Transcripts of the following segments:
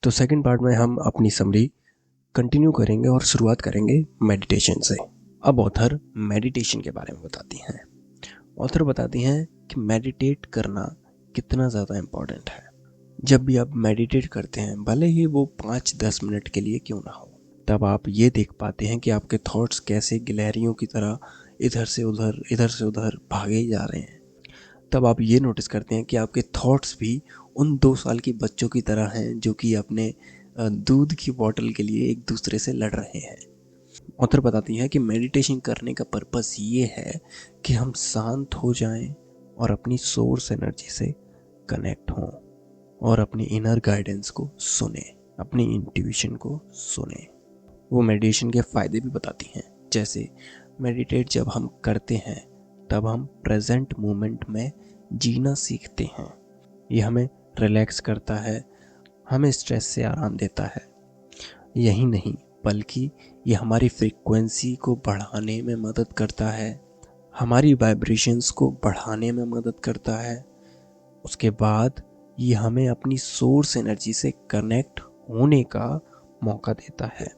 तो second part में हम अपनी समरी कंटिन्यू करेंगे और शुरुआत करेंगे मेडिटेशन से। अब ऑथर मेडिटेशन के बारे में बताती हैं। ऑथर बताती हैं कि मेडिटेट करना कितना ज़्यादा इम्पॉर्टेंट है। जब भी आप मेडिटेट करते हैं, भले ही वो 5-10 मिनट के लिए क्यों ना हो, तब आप ये देख पाते हैं कि आपके थॉट्स कैसे गिलहरियों की तरह इधर से उधर भागे जा रहे हैं। तब आप ये नोटिस करते हैं कि आपके थॉट्स भी उन 2 साल की बच्चों की तरह हैं जो कि अपने दूध की बोतल के लिए एक दूसरे से लड़ रहे हैं। ऑथर बताती है कि मेडिटेशन करने का पर्पस ये है कि हम शांत हो जाएं और अपनी सोर्स एनर्जी से कनेक्ट हों और अपनी इनर गाइडेंस को सुने, अपनी इंट्यूशन को सुने। वो मेडिटेशन के फ़ायदे भी बताती हैं, जैसे मेडिटेट जब हम करते हैं तब हम प्रेजेंट मोमेंट में जीना सीखते हैं। ये हमें रिलैक्स करता है, हमें स्ट्रेस से आराम देता है। यही नहीं बल्कि ये हमारी फ्रीक्वेंसी को बढ़ाने में मदद करता है, हमारी वाइब्रेशंस को बढ़ाने में मदद करता है। उसके बाद ये हमें अपनी सोर्स एनर्जी से कनेक्ट होने का मौका देता है।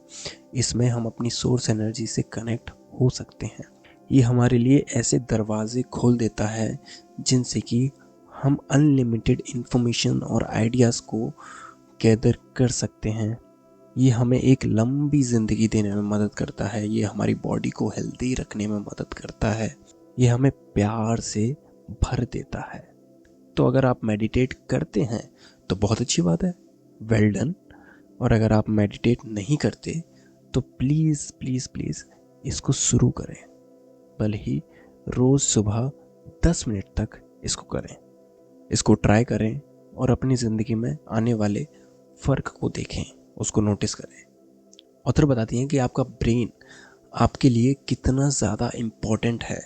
इसमें हम अपनी सोर्स एनर्जी से कनेक्ट हो सकते हैं। ये हमारे लिए ऐसे दरवाजे खोल देता है जिनसे कि हम अनलिमिटेड इंफॉर्मेशन और आइडियाज़ को गैदर कर सकते हैं। ये हमें एक लंबी ज़िंदगी देने में मदद करता है। ये हमारी बॉडी को हेल्दी रखने में मदद करता है। ये हमें प्यार से भर देता है। तो अगर आप मेडिटेट करते हैं तो बहुत अच्छी बात है, वेल डन। और अगर आप मेडिटेट नहीं करते तो प्लीज़ प्लीज़ प्लीज़ इसको शुरू करें। भले ही रोज़ सुबह 10 मिनट तक इसको करें, इसको ट्राई करें और अपनी ज़िंदगी में आने वाले फ़र्क को देखें, उसको नोटिस करें। ऑथर बताती हैं कि आपका ब्रेन आपके लिए कितना ज़्यादा इम्पॉर्टेंट है।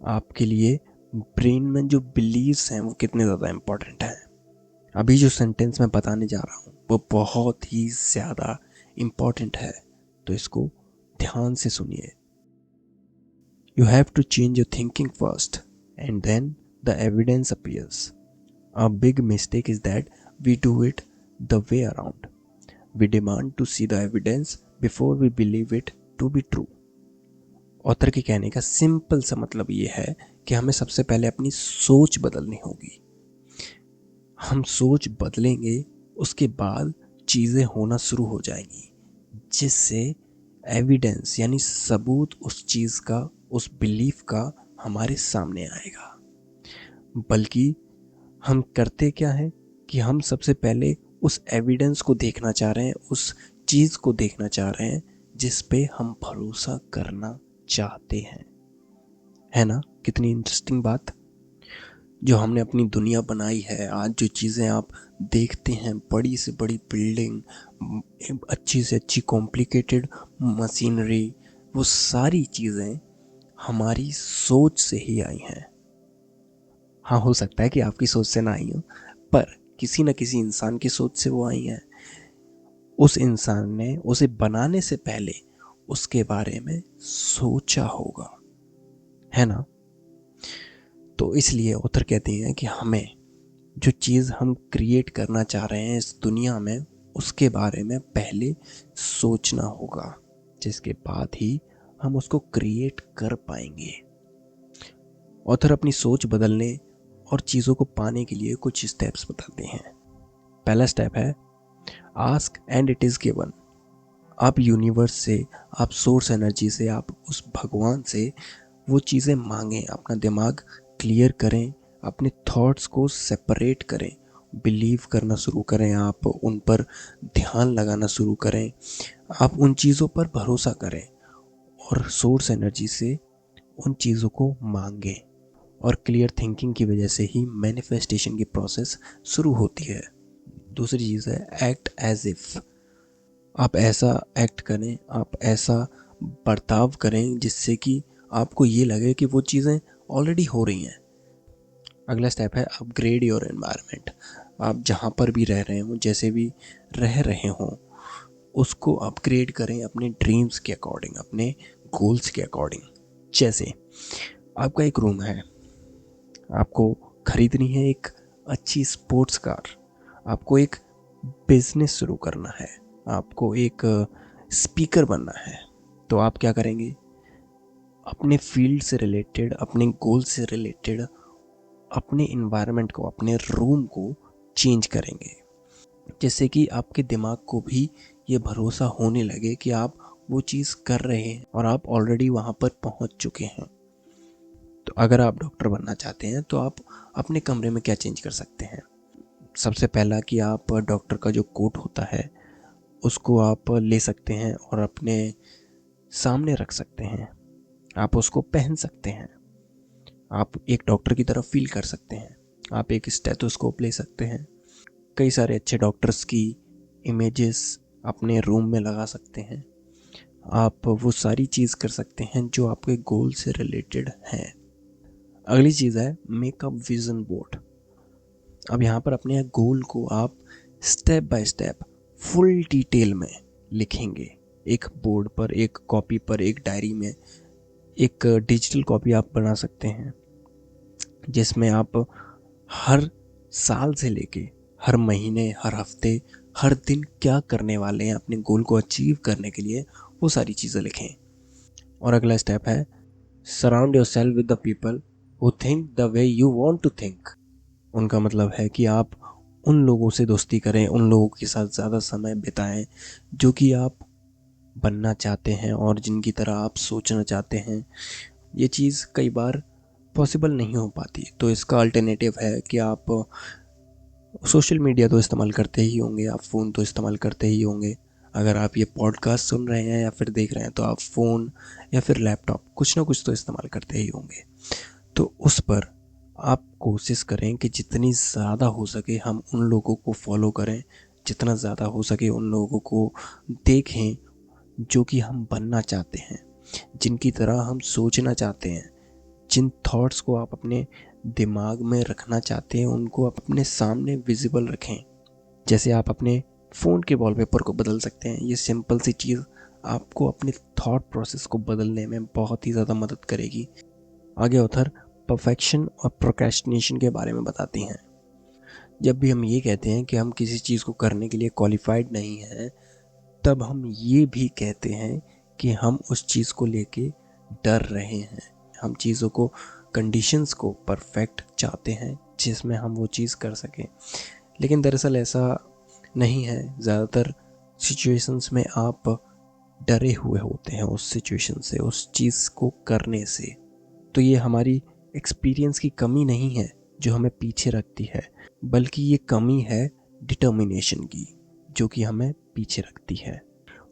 आपके लिए ब्रेन में जो बिलीव्स हैं वो कितने ज़्यादा इम्पॉर्टेंट हैं। अभी जो सेंटेंस मैं बताने जा रहा हूँ वो बहुत ही ज़्यादा इम्पॉर्टेंट है, तो इसको ध्यान से सुनिए। You have to change your thinking first and then the evidence appears. A big mistake is that we do it the way around. We demand to see the evidence before we believe it to be true. Author के कहने का simple सा मतलब ये है कि हमें सबसे पहले अपनी सोच बदलनी होगी। हम सोच बदलेंगे, उसके बाद चीज़ें होना शुरू हो जाएंगी, जिससे एविडेंस यानी सबूत उस चीज़ का, उस बिलीफ का हमारे सामने आएगा। बल्कि हम करते क्या है कि हम सबसे पहले उस एविडेंस को देखना चाह रहे हैं, उस चीज़ को देखना चाह रहे हैं जिस पे हम भरोसा करना चाहते हैं। है ना, कितनी इंटरेस्टिंग बात। जो हमने अपनी दुनिया बनाई है, आज जो चीज़ें आप देखते हैं, बड़ी से बड़ी बिल्डिंग, अच्छी से अच्छी कॉम्प्लिकेटेड मशीनरी, वो सारी चीज़ें हमारी सोच से ही आई हैं। हाँ, हो सकता है कि आपकी सोच से ना आई हो, पर किसी न किसी इंसान की सोच से वो आई हैं। उस इंसान ने उसे बनाने से पहले उसके बारे में सोचा होगा, है ना। तो इसलिए ऑथर कहते हैं कि हमें जो चीज़ हम क्रिएट करना चाह रहे हैं इस दुनिया में, उसके बारे में पहले सोचना होगा, जिसके बाद ही हम उसको क्रिएट कर पाएंगे। ऑथर अपनी सोच बदलने और चीज़ों को पाने के लिए कुछ स्टेप्स बताते हैं। पहला स्टेप है ask and it is given. आप यूनिवर्स से, आप सोर्स एनर्जी से, आप उस भगवान से वो चीज़ें मांगें, अपना दिमाग क्लियर करें, अपने थॉट्स को सेपरेट करें, बिलीव करना शुरू करें, आप उन पर ध्यान लगाना शुरू करें, आप उन चीज़ों पर भरोसा करें और सोर्स एनर्जी से उन चीज़ों को मांगें। और क्लियर थिंकिंग की वजह से ही मैनिफेस्टेशन की प्रोसेस शुरू होती है। दूसरी चीज़ है एक्ट एज इफ़। आप ऐसा एक्ट करें, आप ऐसा बर्ताव करें जिससे कि आपको ये लगे कि वो चीज़ें ऑलरेडी हो रही हैं। अगला स्टेप है अपग्रेड योर एनवायरनमेंट। आप जहाँ पर भी रह रहे हों, जैसे भी रह रहे हों, उसको अपग्रेड करें अपने ड्रीम्स के अकॉर्डिंग, अपने गोल्स के अकॉर्डिंग। जैसे आपका एक रूम है, आपको खरीदनी है एक अच्छी स्पोर्ट्स कार, आपको एक बिजनेस शुरू करना है, आपको एक स्पीकर बनना है, तो आप क्या करेंगे? अपने फील्ड से रिलेटेड, अपने गोल से रिलेटेड अपने इन्वायरमेंट को, अपने रूम को चेंज करेंगे, जैसे कि आपके दिमाग को भी ये भरोसा होने लगे कि आप वो चीज़ कर रहे हैं और आप ऑलरेडी वहाँ पर पहुँच चुके हैं। तो अगर आप डॉक्टर बनना चाहते हैं तो आप अपने कमरे में क्या चेंज कर सकते हैं? सबसे पहला कि आप डॉक्टर का जो कोट होता है उसको आप ले सकते हैं और अपने सामने रख सकते हैं, आप उसको पहन सकते हैं, आप एक डॉक्टर की तरह फील कर सकते हैं। आप एक स्टेथोस्कोप ले सकते हैं, कई सारे अच्छे डॉक्टर्स की इमेजेस अपने रूम में लगा सकते हैं। आप वो सारी चीज़ कर सकते हैं जो आपके गोल से रिलेटेड हैं। अगली चीज़ है मेकअप विजन बोर्ड। अब यहाँ पर अपने गोल को आप step by step full detail में लिखेंगे, एक बोर्ड पर, एक कॉपी पर, एक डायरी में। एक डिजिटल कॉपी आप बना सकते हैं जिसमें आप हर साल से लेके हर महीने, हर हफ्ते, हर दिन क्या करने वाले हैं अपने गोल को अचीव करने के लिए, वो सारी चीज़ें लिखें। और अगला स्टेप है surround yourself with the people who think the way you want to think. उनका मतलब है कि आप उन लोगों से दोस्ती करें, उन लोगों के साथ ज़्यादा समय बिताएं जो कि आप बनना चाहते हैं और जिनकी तरह आप सोचना चाहते हैं। ये चीज़ कई बार पॉसिबल नहीं हो पाती, तो इसका अल्टरनेटिव है कि आप सोशल मीडिया तो इस्तेमाल करते ही होंगे, आप फ़ोन तो इस्तेमाल करते ही होंगे। अगर आप ये पॉडकास्ट सुन रहे हैं या फिर देख रहे हैं तो आप फ़ोन या फिर लैपटॉप कुछ ना कुछ तो इस्तेमाल करते ही होंगे। तो उस पर आप कोशिश करें कि जितनी ज़्यादा हो सके हम उन लोगों को फॉलो करें, जितना ज़्यादा हो सके उन लोगों को देखें जो कि हम बनना चाहते हैं, जिनकी तरह हम सोचना चाहते हैं, जिन थॉट्स को आप अपने दिमाग में रखना चाहते हैं उनको आप अपने सामने विजिबल रखें। जैसे आप अपने फ़ोन के वॉलपेपर को बदल सकते हैं, ये सिंपल सी चीज़ आपको अपने थॉट प्रोसेस को बदलने में बहुत ही ज़्यादा मदद करेगी। आगे ऑथर परफेक्शन और प्रोक्रेस्टिनेशन के बारे में बताती हैं। जब भी हम ये कहते हैं कि हम किसी चीज़ को करने के लिए क्वालिफाइड नहीं हैं, तब हम ये भी कहते हैं कि हम उस चीज़ को लेके डर रहे हैं। हम चीज़ों को, कंडीशंस को परफेक्ट चाहते हैं जिसमें हम वो चीज़ कर सकें, लेकिन दरअसल ऐसा नहीं है। ज़्यादातर सिचुएशंस में आप डरे हुए होते हैं उस सिचुएशन से, उस चीज़ को करने से। तो ये हमारी एक्सपीरियंस की कमी नहीं है जो हमें पीछे रखती है, बल्कि ये कमी है डिटर्मिनेशन की जो कि हमें पीछे रखती है।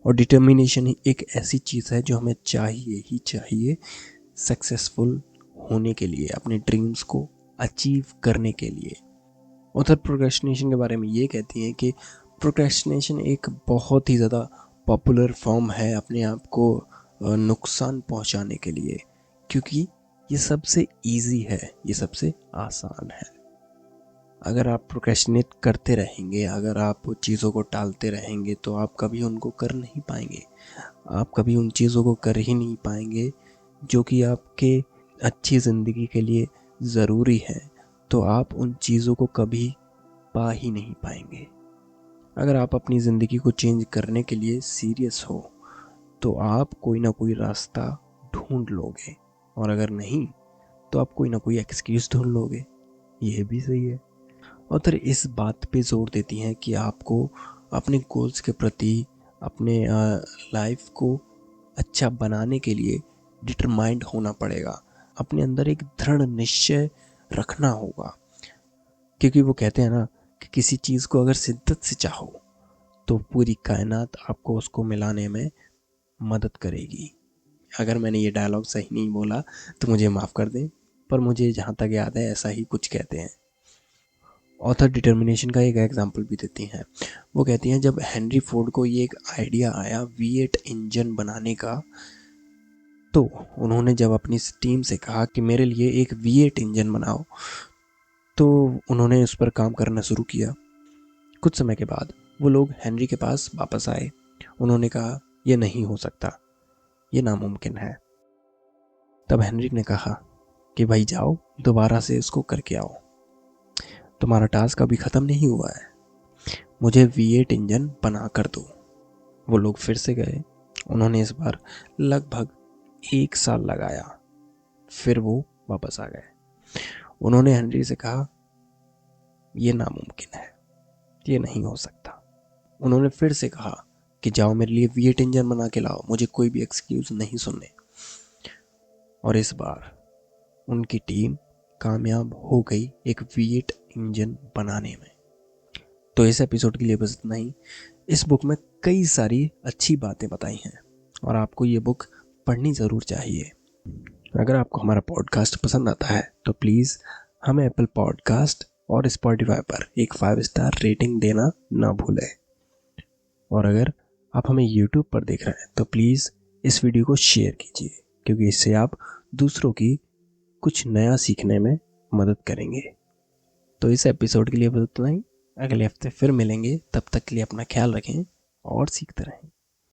और डिटर्मिनेशन एक ऐसी चीज़ है जो हमें चाहिए ही चाहिए सक्सेसफुल होने के लिए, अपने ड्रीम्स को अचीव करने के लिए। ऑथर प्रोक्रेस्टिनेशन के बारे में ये कहती हैं कि प्रोक्रेस्टिनेशन एक बहुत ही ज़्यादा पॉपुलर फॉर्म है अपने आप को नुकसान पहुंचाने के लिए, क्योंकि ये सबसे इजी है, ये सबसे आसान है। अगर आप प्रोक्रेस्टिनेट करते रहेंगे, अगर आप चीज़ों को टालते रहेंगे तो आप कभी उनको कर नहीं पाएंगे। आप कभी उन चीज़ों को कर ही नहीं पाएंगे जो कि आपके अच्छी ज़िंदगी के लिए ज़रूरी है। तो आप उन चीज़ों को कभी पा ही नहीं पाएंगे। अगर आप अपनी ज़िंदगी को चेंज करने के लिए सीरियस हो तो आप कोई ना कोई रास्ता ढूंढ लोगे, और अगर नहीं तो आप कोई ना कोई एक्सक्यूज़ ढूंढ लोगे। यह भी सही है। और इस बात पे जोर देती हैं कि आपको अपने गोल्स के प्रति, अपने लाइफ को अच्छा बनाने के लिए डिटरमाइंड होना पड़ेगा, अपने अंदर एक दृढ़ निश्चय रखना होगा। क्योंकि वो कहते हैं ना कि किसी चीज़ को अगर शिद्दत से चाहो तो पूरी कायनात आपको उसको मिलाने में मदद करेगी। अगर मैंने ये डायलॉग सही नहीं बोला तो मुझे माफ़ कर दें, पर मुझे जहाँ तक याद है ऐसा ही कुछ कहते हैं। ऑथर डिटर्मिनेशन का एक एग्जांपल भी देती हैं। वो कहती हैं जब हेनरी फोर्ड को ये एक आइडिया आया V8 इंजन बनाने का, तो उन्होंने जब अपनी टीम से कहा कि मेरे लिए एक V8 इंजन बनाओ, तो उन्होंने उस पर काम करना शुरू किया। कुछ समय के बाद वो लोग हेनरी के पास वापस आए। उन्होंने कहा यह नहीं हो सकता, ये नामुमकिन है। तब हेनरी ने कहा कि भाई जाओ दोबारा से इसको करके आओ, तुम्हारा टास्क अभी ख़त्म नहीं हुआ है। मुझे V8 इंजन बना कर दो। वो लोग फिर से गए। उन्होंने इस बार लगभग 1 साल लगाया। फिर वो वापस आ गए। उन्होंने हेनरी से कहा, यह नामुमकिन है, ये नहीं हो सकता। उन्होंने फिर से कहा कि जाओ मेरे लिए V8 इंजन बना के लाओ, मुझे कोई भी एक्सक्यूज नहीं सुनने। और इस बार उनकी टीम कामयाब हो गई एक V8 इंजन बनाने में। तो इस एपिसोड के लिए बस इतना ही। इस बुक में कई सारी अच्छी बातें बताई हैं और आपको ये बुक पढ़नी ज़रूर चाहिए। अगर आपको हमारा पॉडकास्ट पसंद आता है तो प्लीज़ हमें एप्पल पॉडकास्ट और स्पॉटिफाई पर एक 5 स्टार रेटिंग देना ना भूलें। और अगर आप हमें यूट्यूब पर देख रहे हैं तो प्लीज़ इस वीडियो को शेयर कीजिए, क्योंकि इससे आप दूसरों की कुछ नया सीखने में मदद करेंगे। तो इस एपिसोड के लिए बस इतना ही। अगले हफ्ते फिर मिलेंगे। तब तक के लिए अपना ख्याल रखें और सीखते रहें।